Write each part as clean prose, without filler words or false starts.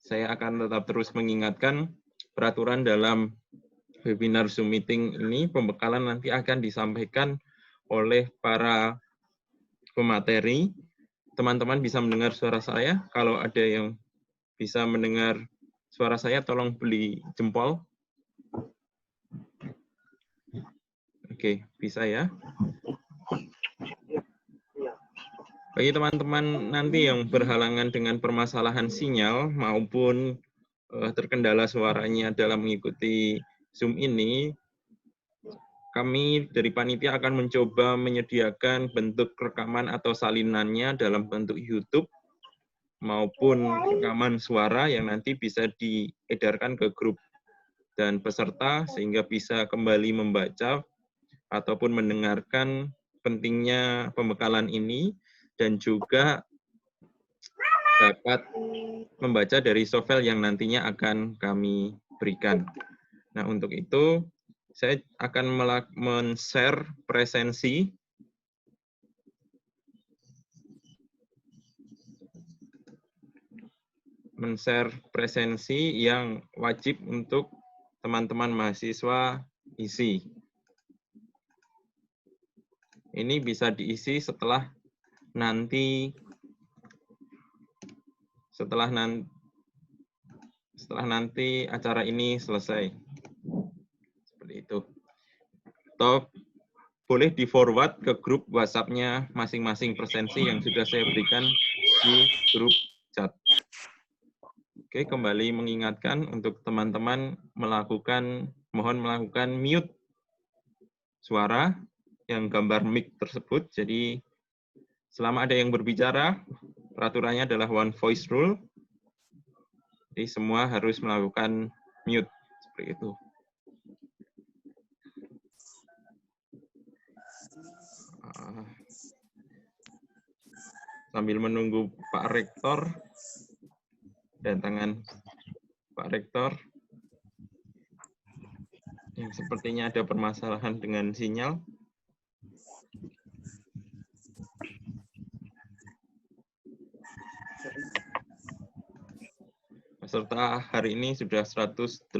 saya akan tetap terus mengingatkan peraturan dalam webinar Zoom meeting ini, pembekalan nanti akan disampaikan oleh para pemateri. Teman-teman bisa mendengar suara saya. Kalau ada yang bisa mendengar suara saya, tolong beri jempol. Oke, bisa ya. Bagi teman-teman nanti yang berhalangan dengan permasalahan sinyal maupun terkendala suaranya dalam mengikuti Zoom ini, kami dari panitia akan mencoba menyediakan bentuk rekaman atau salinannya dalam bentuk YouTube maupun rekaman suara yang nanti bisa diedarkan ke grup dan peserta sehingga bisa kembali membaca ataupun mendengarkan pentingnya pembekalan ini dan juga dapat membaca dari softfile yang nantinya akan kami berikan. Nah, untuk itu saya akan men-share presensi yang wajib untuk teman-teman mahasiswa isi. Ini bisa diisi setelah nanti acara ini selesai. Seperti itu. Atau boleh di-forward ke grup WhatsApp-nya masing-masing presensi yang sudah saya berikan di grup chat. Oke, kembali mengingatkan untuk teman-teman mohon melakukan mute suara yang gambar mic tersebut. Jadi selama ada yang berbicara, peraturannya adalah one voice rule. Jadi semua harus melakukan mute seperti itu. Sambil menunggu Pak Rektor, kedatangan Pak Rektor, yang sepertinya ada permasalahan dengan sinyal. Peserta hari ini sudah 182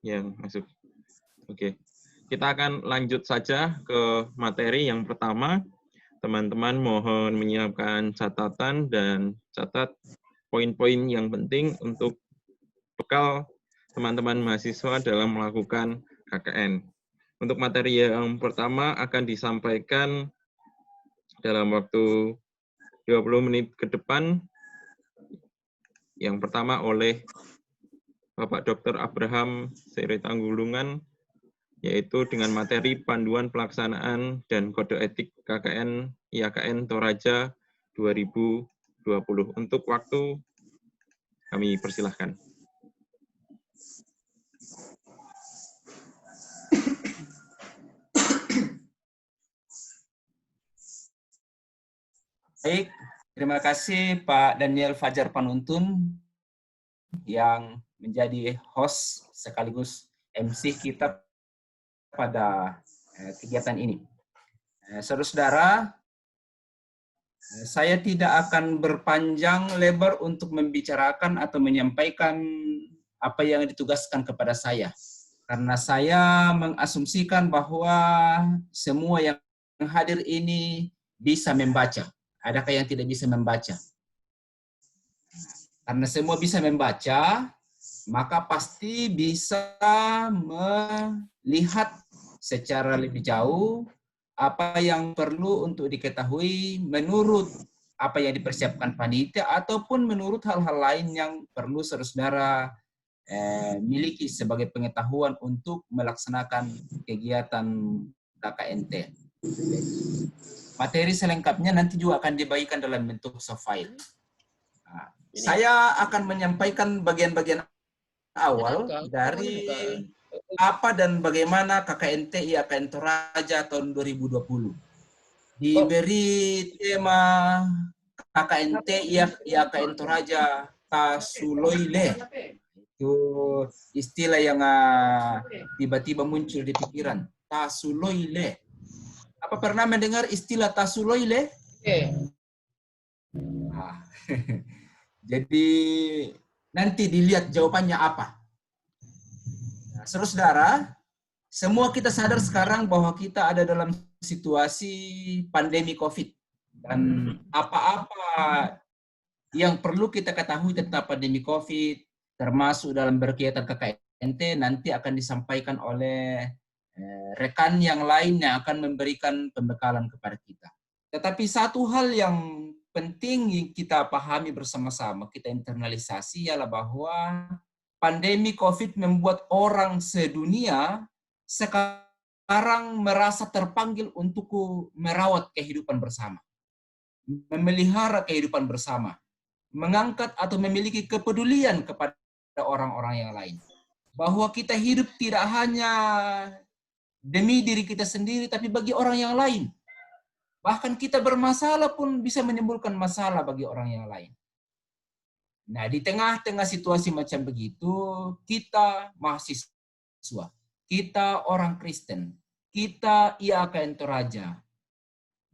yang masuk. Oke, kita akan lanjut saja ke materi yang pertama. Teman-teman mohon menyiapkan catatan dan catat poin-poin yang penting untuk bekal teman-teman mahasiswa dalam melakukan KKN. Untuk materi yang pertama akan disampaikan dalam waktu 20 menit ke depan. Yang pertama oleh Bapak Dr. Abraham Seretanggulungan, yaitu dengan materi panduan pelaksanaan dan kode etik KKN IAKN Toraja 2020. Untuk waktu kami persilahkan. Baik, terima kasih Pak Daniel Fajar Panuntun yang menjadi host sekaligus MC kita pada kegiatan ini. Saudara-saudara, saya tidak akan berpanjang lebar untuk membicarakan atau menyampaikan apa yang ditugaskan kepada saya. Karena saya mengasumsikan bahwa semua yang hadir ini bisa membaca. Adakah yang tidak bisa membaca? Karena semua bisa membaca, maka pasti bisa melihat secara lebih jauh apa yang perlu untuk diketahui menurut apa yang dipersiapkan panitia ataupun menurut hal-hal lain yang perlu saudara-saudara miliki sebagai pengetahuan untuk melaksanakan kegiatan KKNT. Materi selengkapnya nanti juga akan dibagikan dalam bentuk soft file. Nah, saya akan menyampaikan bagian-bagian awal dari apa dan bagaimana KKNT IAKN Toraja tahun 2020. Diberi tema KKNT IAKN Toraja Tasuloile. Itu istilah yang tiba-tiba muncul di pikiran. Tasuloile. Apa pernah mendengar istilah Tasuloile? Nah, Jadi nanti dilihat jawabannya apa. Nah, saudara-saudara, semua kita sadar sekarang bahwa kita ada dalam situasi pandemi COVID. Dan apa-apa yang perlu kita ketahui tentang pandemi COVID, termasuk dalam berkaitan KKNT, nanti akan disampaikan oleh rekan yang lain yang akan memberikan pembekalan kepada kita. Tetapi satu hal yang penting kita pahami bersama-sama, kita internalisasi, ialah bahwa pandemi COVID membuat orang sedunia sekarang merasa terpanggil untuk merawat kehidupan bersama, memelihara kehidupan bersama, mengangkat atau memiliki kepedulian kepada orang-orang yang lain. Bahwa kita hidup tidak hanya demi diri kita sendiri, tapi bagi orang yang lain. Bahkan kita bermasalah pun bisa menimbulkan masalah bagi orang yang lain. Nah, di tengah-tengah situasi macam begitu, kita mahasiswa, kita orang Kristen, kita IAKN Toraja,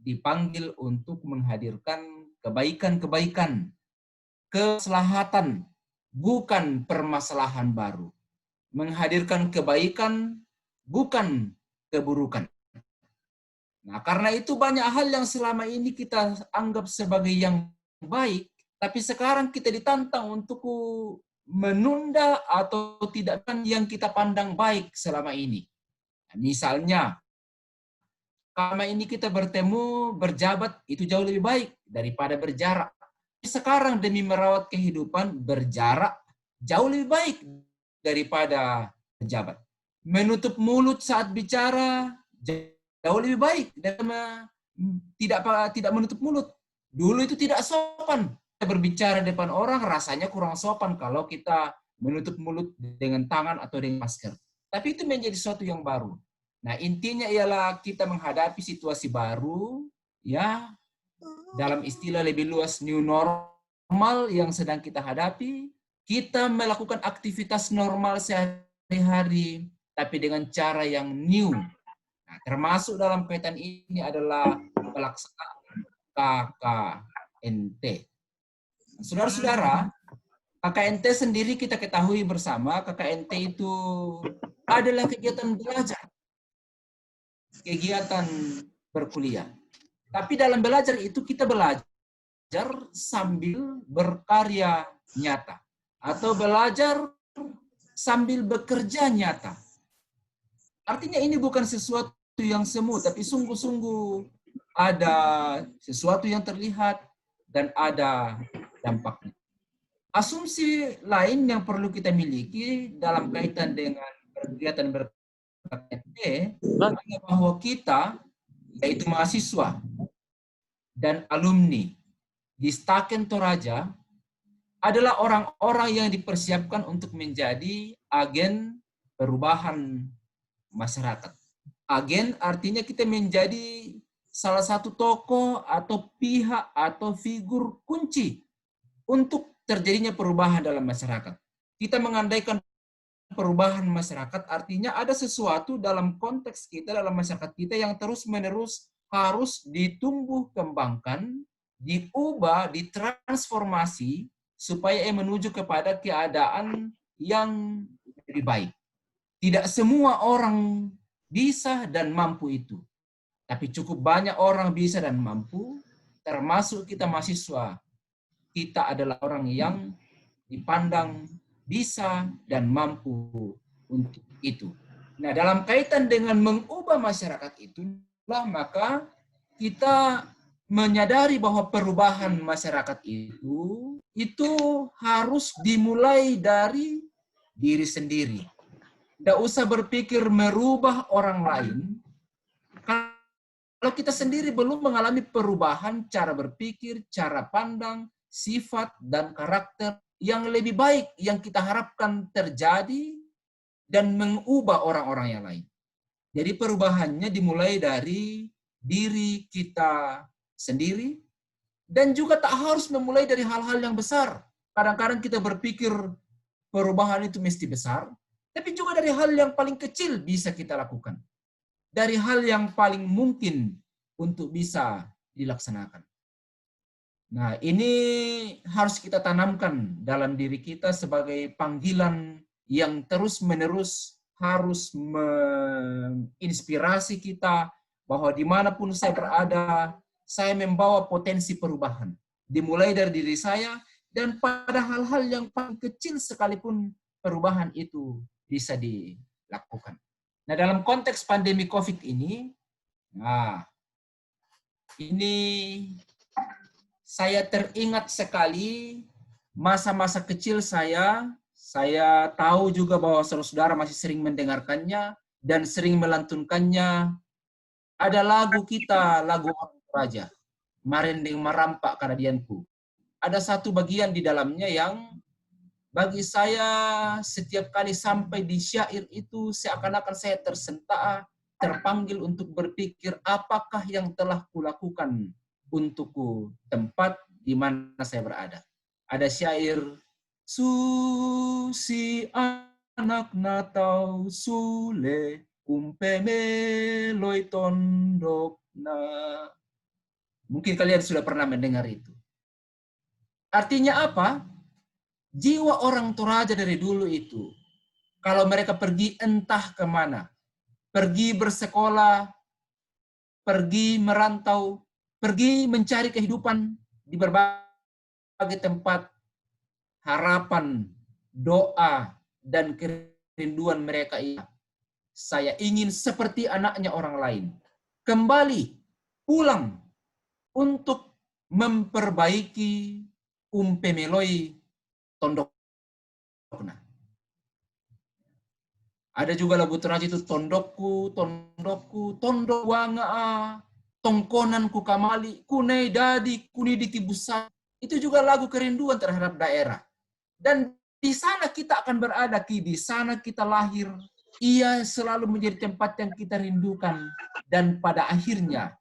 dipanggil untuk menghadirkan kebaikan-kebaikan, keselahatan, bukan permasalahan baru. Menghadirkan kebaikan, bukan keburukan. Nah, karena itu banyak hal yang selama ini kita anggap sebagai yang baik, tapi sekarang kita ditantang untuk menunda atau tidak yang kita pandang baik selama ini. Nah, misalnya, selama ini kita bertemu, berjabat, itu jauh lebih baik daripada berjarak. Sekarang demi merawat kehidupan, berjarak jauh lebih baik daripada berjabat. Menutup mulut saat bicara jauh lebih baik daripada tidak menutup mulut. Dulu itu tidak sopan. Kita berbicara depan orang rasanya kurang sopan kalau kita menutup mulut dengan tangan atau dengan masker. Tapi itu menjadi sesuatu yang baru. Nah, intinya ialah kita menghadapi situasi baru, ya, dalam istilah lebih luas new normal yang sedang kita hadapi. Kita melakukan aktivitas normal sehari-hari, tapi dengan cara yang new. Nah, termasuk dalam kaitan ini adalah pelaksanaan KKNT. Saudara-saudara, KKNT sendiri kita ketahui bersama, KKNT itu adalah kegiatan belajar, kegiatan berkuliah. Tapi dalam belajar itu kita belajar sambil berkarya nyata. Atau belajar sambil bekerja nyata. Artinya ini bukan sesuatu yang semu, tapi sungguh-sungguh ada sesuatu yang terlihat dan ada dampaknya. Asumsi lain yang perlu kita miliki dalam kaitan dengan kegiatan ber-KKNT adalah bahwa kita, yaitu mahasiswa dan alumni di Staken Toraja, adalah orang-orang yang dipersiapkan untuk menjadi agen perubahan masyarakat. Agen artinya kita menjadi salah satu tokoh atau pihak atau figur kunci untuk terjadinya perubahan dalam masyarakat. Kita mengandaikan perubahan masyarakat artinya ada sesuatu dalam konteks kita, dalam masyarakat kita yang terus-menerus harus ditumbuh kembangkan, diubah, ditransformasi, supaya menuju kepada keadaan yang lebih baik. Tidak semua orang bisa dan mampu itu. Tapi cukup banyak orang bisa dan mampu, termasuk kita mahasiswa. Kita adalah orang yang dipandang bisa dan mampu untuk itu. Nah, dalam kaitan dengan mengubah masyarakat itulah maka kita menyadari bahwa perubahan masyarakat itu harus dimulai dari diri sendiri. Tidak usah berpikir merubah orang lain. Kalau kita sendiri belum mengalami perubahan cara berpikir, cara pandang, sifat, dan karakter yang lebih baik yang kita harapkan terjadi dan mengubah orang-orang yang lain. Jadi perubahannya dimulai dari diri kita sendiri, dan juga tak harus memulai dari hal-hal yang besar. Kadang-kadang kita berpikir perubahan itu mesti besar, tapi juga dari hal yang paling kecil bisa kita lakukan. Dari hal yang paling mungkin untuk bisa dilaksanakan. Nah, ini harus kita tanamkan dalam diri kita sebagai panggilan yang terus-menerus harus menginspirasi kita bahwa dimanapun saya berada, saya membawa potensi perubahan. Dimulai dari diri saya, dan pada hal-hal yang paling kecil sekalipun perubahan itu bisa dilakukan. Nah, dalam konteks pandemi COVID ini, nah, ini saya teringat sekali masa-masa kecil saya. Saya tahu juga bahwa saudara-saudara masih sering mendengarkannya dan sering melantunkannya. Ada lagu kita, lagu Orang Toraja, Marendeng Marampak Karadianku. Ada satu bagian di dalamnya yang bagi saya setiap kali sampai di syair itu seakan-akan saya tersentak, terpanggil untuk berpikir apakah yang telah kulakukan untukku tempat di mana saya berada. Ada syair, Susi anak natau sule umpeme loi tondokna. Mungkin kalian sudah pernah mendengar itu. Artinya apa? Jiwa orang Toraja dari dulu itu, kalau mereka pergi entah kemana, pergi bersekolah, pergi merantau, pergi mencari kehidupan di berbagai tempat, harapan, doa, dan kerinduan mereka itu, saya ingin seperti anaknya orang lain, kembali pulang untuk memperbaiki umpemeloi tondokna. Ada juga lagu terakhir itu tondokku, tondokku, tondok wanga, tongkonanku kamali, kunai dadi, kuni ditibusan. Itu juga lagu kerinduan terhadap daerah. Dan di sana kita akan berada, di sana kita lahir. Ia selalu menjadi tempat yang kita rindukan. Dan pada akhirnya,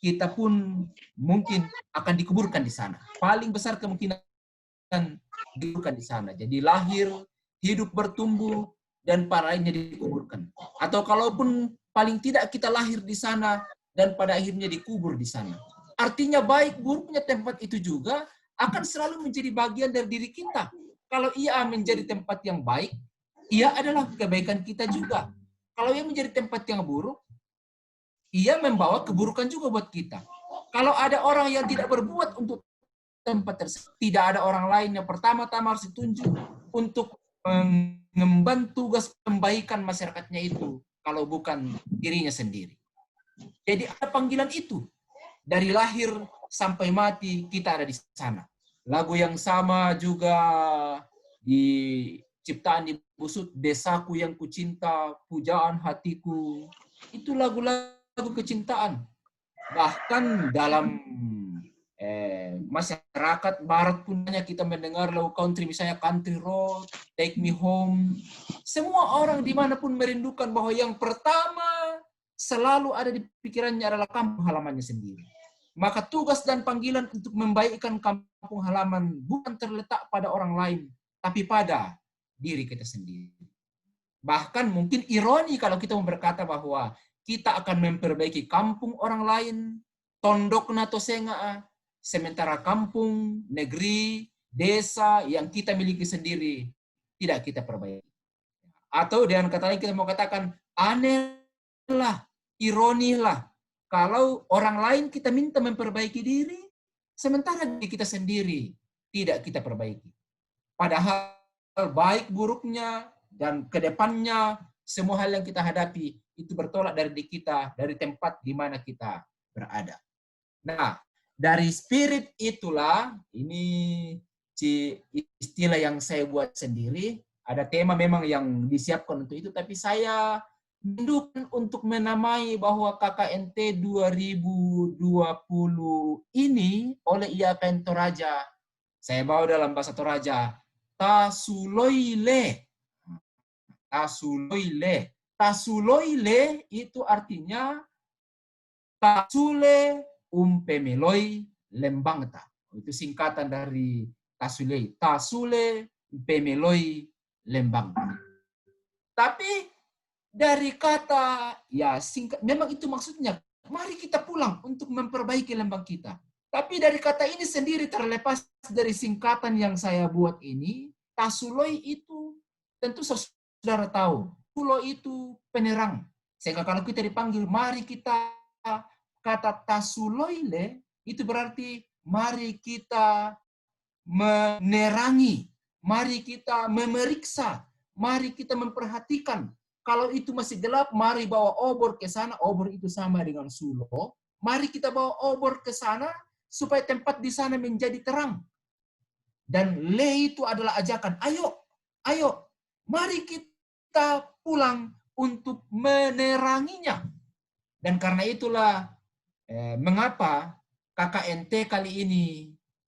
kita pun mungkin akan dikuburkan di sana. Paling besar kemungkinan dikuburkan di sana. Jadi lahir, hidup bertumbuh, dan pada akhirnya dikuburkan. Atau kalaupun paling tidak kita lahir di sana, dan pada akhirnya dikubur di sana. Artinya baik buruknya tempat itu juga akan selalu menjadi bagian dari diri kita. Kalau ia menjadi tempat yang baik, ia adalah kebaikan kita juga. Kalau ia menjadi tempat yang buruk, ia membawa keburukan juga buat kita. Kalau ada orang yang tidak berbuat untuk tempat tersebut, tidak ada orang lain yang pertama-tama harus ditunjuk untuk mengemban tugas pembaikan masyarakatnya itu, kalau bukan dirinya sendiri. Jadi ada panggilan itu. Dari lahir sampai mati kita ada di sana. Lagu yang sama juga di ciptaan Ibu Sud, Desaku yang Kucinta, Pujaan Hatiku. Itu lagu-lagu kecintaan. Bahkan dalam masyarakat barat pun kita mendengar lagu country, misalnya Country Road, Take Me Home. Semua orang dimanapun merindukan bahwa yang pertama selalu ada di pikirannya adalah kampung halamannya sendiri. Maka tugas dan panggilan untuk membaikkan kampung halaman bukan terletak pada orang lain, tapi pada diri kita sendiri. Bahkan mungkin ironi kalau kita berkata bahwa kita akan memperbaiki kampung orang lain, tondokna tosenga, sementara kampung, negeri, desa yang kita miliki sendiri tidak kita perbaiki. Atau dengan kata lain kita mau katakan, aneh lah, ironi lah, kalau orang lain kita minta memperbaiki diri, sementara diri kita sendiri tidak kita perbaiki. Padahal baik buruknya dan kedepannya semua hal yang kita hadapi itu bertolak dari diri kita, dari tempat di mana kita berada. Nah, dari spirit itulah, ini istilah yang saya buat sendiri. Ada tema memang yang disiapkan untuk itu, tapi saya mendukung untuk menamai bahwa KKNT 2020 ini oleh IAKN Toraja, saya bawa dalam bahasa Toraja, Tasuloile. Tasuloile. Tasuloile itu artinya Tasule umpemeloi lembangta. Itu singkatan dari Tasule. Tasule umpemeloi lembangta. Tapi dari kata, ya singkat, memang itu maksudnya, mari kita pulang untuk memperbaiki lembang kita. Tapi dari kata ini sendiri terlepas dari singkatan yang saya buat ini, tasuloi itu tentu saudara tahu. Tasuloi itu penerang. Sehingga kalau kita dipanggil, mari kita, kata tasuloile itu berarti mari kita menerangi, mari kita memeriksa, mari kita memperhatikan. Kalau itu masih gelap, mari bawa obor ke sana. Obor itu sama dengan sulo. Mari kita bawa obor ke sana supaya tempat di sana menjadi terang. Dan le itu adalah ajakan. Ayo, ayo, mari kita pulang untuk meneranginya. Dan karena itulah mengapa KKNT kali ini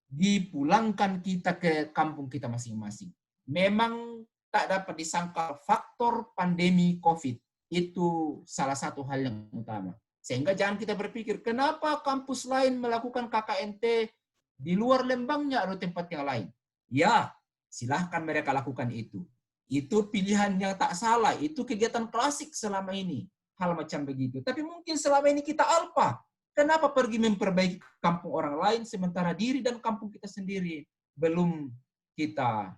dipulangkan kita ke kampung kita masing-masing. Memang tak dapat disangkal faktor pandemi COVID itu salah satu hal yang utama. Sehingga jangan kita berpikir, kenapa kampus lain melakukan KKNT di luar Lembangnya atau tempat yang lain. Ya, silahkan mereka lakukan itu. Itu pilihan yang tak salah. Itu kegiatan klasik selama ini. Hal macam begitu. Tapi mungkin selama ini kita alpa. Kenapa pergi memperbaiki kampung orang lain sementara diri dan kampung kita sendiri belum kita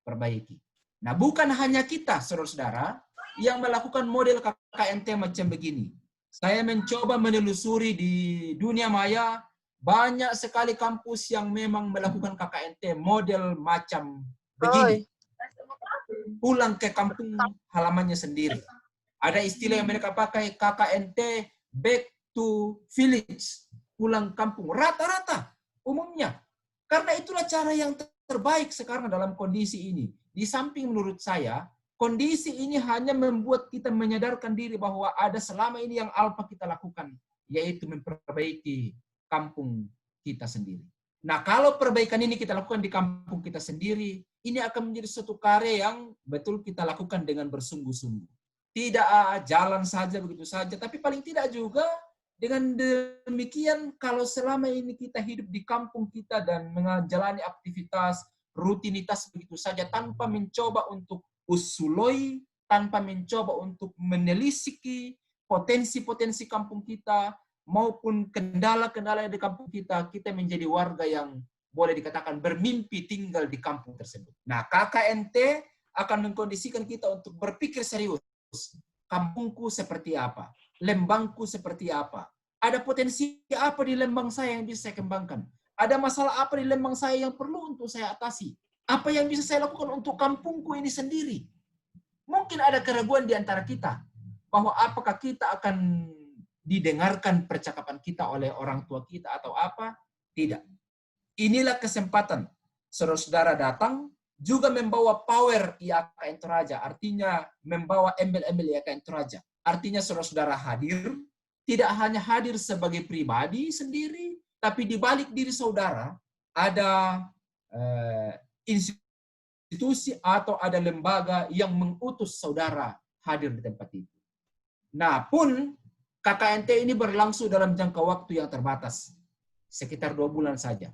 perbaiki. Nah, bukan hanya kita, saudara-saudara, yang melakukan model KKNT macam begini. Saya mencoba menelusuri di dunia maya, banyak sekali kampus yang memang melakukan KKNT model macam begini. Pulang ke kampung halamannya sendiri. Ada istilah yang mereka pakai, KKNT back to village, pulang kampung. Rata-rata umumnya. Karena itulah cara yang terbaik sekarang dalam kondisi ini. Di samping menurut saya, kondisi ini hanya membuat kita menyadarkan diri bahwa ada selama ini yang alpa kita lakukan, yaitu memperbaiki kampung kita sendiri. Nah, kalau perbaikan ini kita lakukan di kampung kita sendiri, ini akan menjadi suatu karya yang betul kita lakukan dengan bersungguh-sungguh. Tidak jalan saja begitu saja, tapi paling tidak juga dengan demikian kalau selama ini kita hidup di kampung kita dan menjalani aktivitas, rutinitas begitu saja tanpa mencoba untuk usuloi, tanpa mencoba untuk menelisiki potensi-potensi kampung kita maupun kendala-kendala di kampung kita, kita menjadi warga yang boleh dikatakan bermimpi tinggal di kampung tersebut. Nah, KKNT akan mengkondisikan kita untuk berpikir serius. Kampungku seperti apa? Lembangku seperti apa? Ada potensi apa di Lembang saya yang bisa saya kembangkan? Ada masalah apa di Lembang saya yang perlu untuk saya atasi? Apa yang bisa saya lakukan untuk kampungku ini sendiri? Mungkin ada keraguan di antara kita bahwa apakah kita akan didengarkan percakapan kita oleh orang tua kita atau apa? Tidak. Inilah kesempatan saudara-saudara datang juga membawa power IAKN Toraja, artinya membawa embel-embel IAKN Toraja. Artinya saudara-saudara hadir, tidak hanya hadir sebagai pribadi sendiri, tapi di balik diri saudara ada institusi atau ada lembaga yang mengutus saudara hadir di tempat itu. Nah, pun KKNT ini berlangsung dalam jangka waktu yang terbatas, sekitar 2 bulan saja.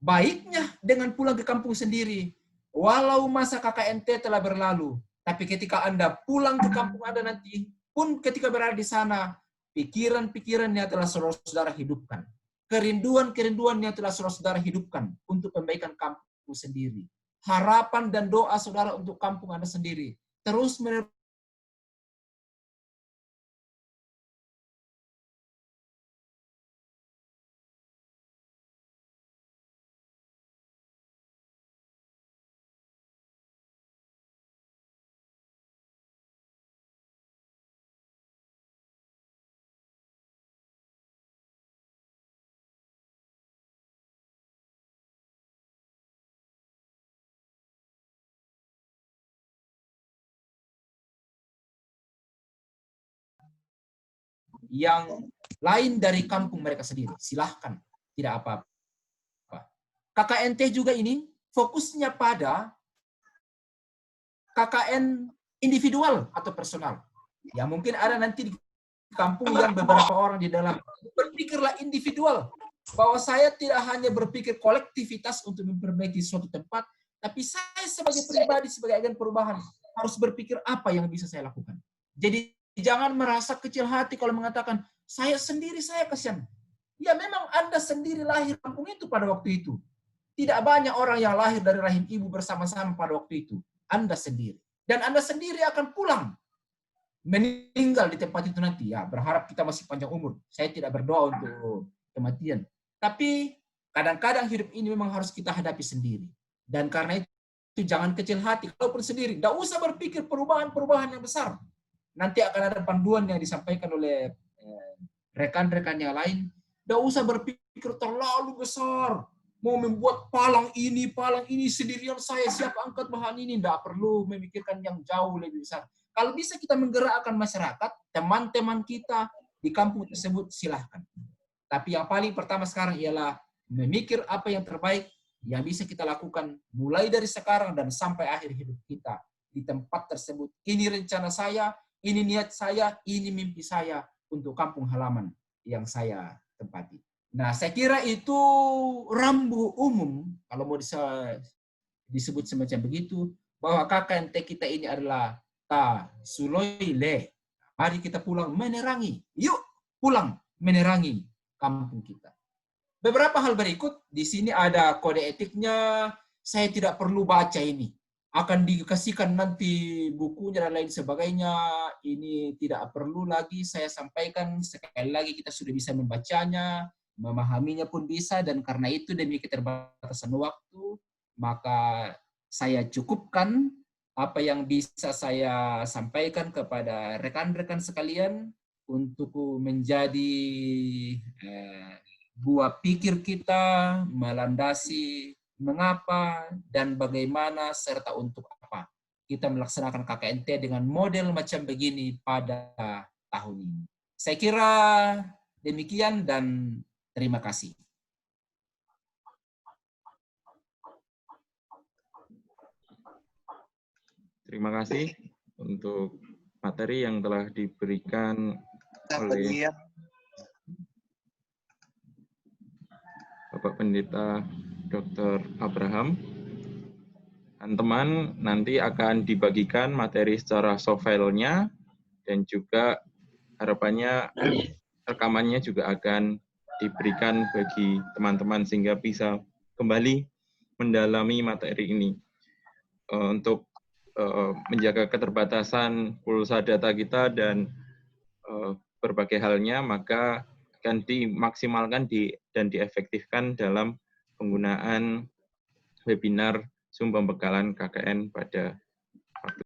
Baiknya dengan pulang ke kampung sendiri, walau masa KKNT telah berlalu, tapi ketika Anda pulang ke kampung Anda nanti, pun ketika berada di sana, pikiran-pikirannya telah saudara-saudara hidupkan. Kerinduan-kerinduannya telah saudara-saudara hidupkan untuk perbaikan kampung sendiri. Harapan dan doa saudara untuk kampung Anda sendiri terus yang lain dari kampung mereka sendiri. Silahkan, tidak apa-apa. KKNT juga ini fokusnya pada KKN individual atau personal. Ya mungkin ada nanti di kampung yang beberapa orang di dalam. Berpikirlah individual. Bahwa saya tidak hanya berpikir kolektivitas untuk memperbaiki suatu tempat, tapi saya sebagai pribadi, sebagai agen perubahan, harus berpikir apa yang bisa saya lakukan. Jadi jangan merasa kecil hati kalau mengatakan, saya sendiri saya kasihan. Ya memang Anda sendiri lahir kampung itu pada waktu itu. Tidak banyak orang yang lahir dari rahim ibu bersama-sama pada waktu itu. Anda sendiri. Dan Anda sendiri akan pulang. Meninggal di tempat itu nanti. Ya, berharap kita masih panjang umur. Saya tidak berdoa untuk kematian. Tapi kadang-kadang hidup ini memang harus kita hadapi sendiri. Dan karena itu jangan kecil hati. Kalaupun sendiri, tidak usah berpikir perubahan-perubahan yang besar. Nanti akan ada panduan yang disampaikan oleh rekan-rekan yang lain. Tidak usah berpikir terlalu besar. Mau membuat palang ini sendirian saya siap angkat bahan ini. Tidak perlu memikirkan yang jauh lebih besar. Kalau bisa kita menggerakkan masyarakat, teman-teman kita di kampung tersebut silahkan. Tapi yang paling pertama sekarang ialah memikir apa yang terbaik yang bisa kita lakukan mulai dari sekarang dan sampai akhir hidup kita di tempat tersebut. Ini rencana saya, ini niat saya, ini mimpi saya untuk kampung halaman yang saya tempati. Nah, saya kira itu rambu umum, kalau mau disebut semacam begitu, bahwa KKNT kita ini adalah ta suloile. Mari kita pulang menerangi. Yuk, pulang menerangi kampung kita. Beberapa hal berikut, di sini ada kode etiknya, saya tidak perlu baca ini. Akan dikasihkan nanti bukunya dan lain sebagainya, ini tidak perlu lagi saya sampaikan, sekali lagi kita sudah bisa membacanya, memahaminya pun bisa, dan karena itu demi keterbatasan waktu, maka saya cukupkan apa yang bisa saya sampaikan kepada rekan-rekan sekalian untuk menjadi buah pikir kita, melandasi mengapa dan bagaimana serta untuk apa kita melaksanakan KKNT dengan model macam begini pada tahun ini. Saya kira demikian dan terima kasih. Terima kasih untuk materi yang telah diberikan oleh Bapak Pendeta Dr. Abraham. Teman-teman, nanti akan dibagikan materi secara soft file-nya dan juga harapannya rekamannya juga akan diberikan bagi teman-teman sehingga bisa kembali mendalami materi ini. Untuk menjaga keterbatasan pulsa data kita dan berbagai halnya, maka akan dimaksimalkan dan diefektifkan dalam penggunaan webinar Zoom pembekalan KKN pada waktu